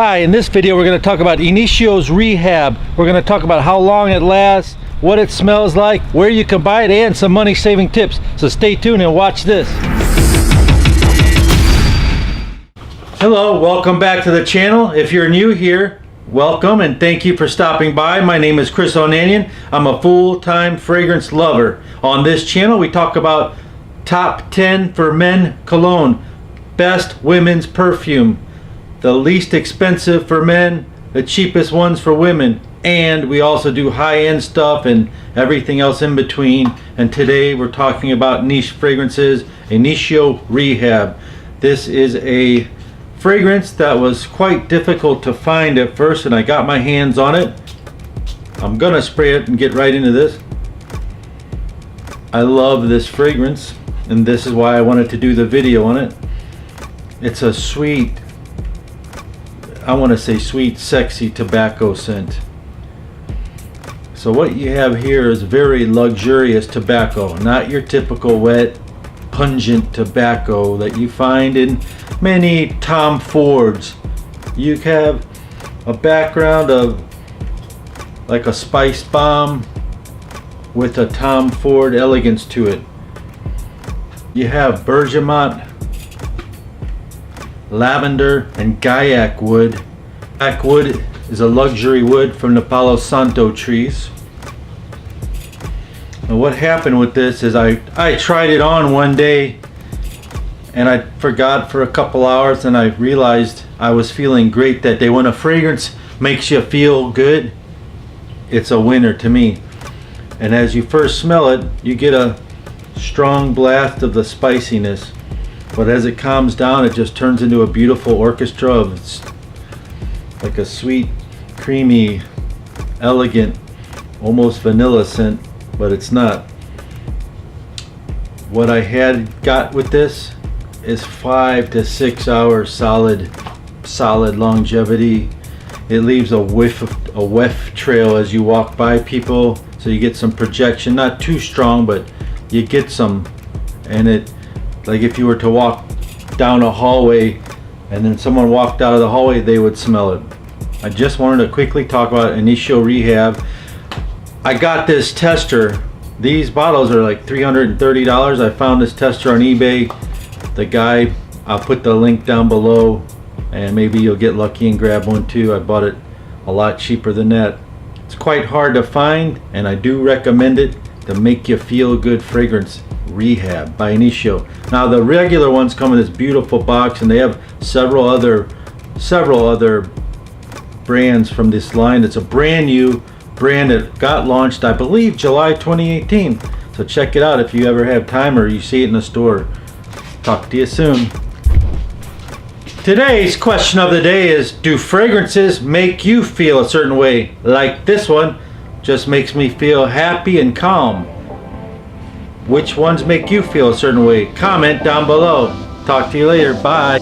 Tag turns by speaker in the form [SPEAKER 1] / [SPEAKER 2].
[SPEAKER 1] Hi, in this video we're going to talk about Initio's Rehab. We're going to talk about how long it lasts, what it smells like, where you can buy it, and some money saving tips. So stay tuned and watch this. Hello, welcome back to the channel. If you're new here, welcome and thank you for stopping by. My name is Chris Onanian. I'm a full-time fragrance lover. On this channel we talk about top 10 for men cologne, best women's perfume, the least expensive for men, the cheapest ones for women, and we also do high-end stuff and everything else in between. And today we're talking about niche fragrances, Initio Rehab. This is a fragrance that was quite difficult to find at first, and I got my hands on it. I'm gonna spray it and get right into this. I love this fragrance, and this is why I wanted to do the video on it. It's a sweet, I want to say sweet, sexy tobacco scent. So what you have here is very luxurious tobacco, not your typical wet, pungent tobacco that you find in many Tom Fords. You have a background of like a SpiceBomb with a Tom Ford elegance to it. You have Bergamot, lavender, and guaiac wood. Guaiac wood is a luxury wood from the Palo Santo trees. And what happened with this is I tried it on one day and I forgot for a couple hours, and I realized I was feeling great that day. When a fragrance makes you feel good, it's a winner to me. And as you first smell it, you get a strong blast of the spiciness. But as it calms down, it just turns into a beautiful orchestra of like a sweet, creamy, elegant, almost vanilla scent, but it's not. What I had got with this is 5 to 6 hours solid longevity. It leaves a whiff trail as you walk by people, so you get some projection, not too strong, but you get some. And it, like if you were to walk down a hallway and then someone walked out of the hallway, they would smell it. I just wanted to quickly talk about Initio Rehab. I got this tester. These bottles are like $330. I found this tester on eBay. The guy, I'll put the link down below, and maybe you'll get lucky and grab one too. I bought it a lot cheaper than that. It's quite hard to find, and I do recommend it. To make you feel good fragrance, Rehab by Initio. Now the regular ones come in this beautiful box, and they have several other brands from this line. It's a brand new brand that got launched, I believe, July 2018. So check it out if you ever have time or you see it in the store. Talk to you soon. Today's question of the day is, do fragrances make you feel a certain way? Like this one just makes me feel happy and calm. Which ones make you feel a certain way? Comment down below. Talk to you later. Bye.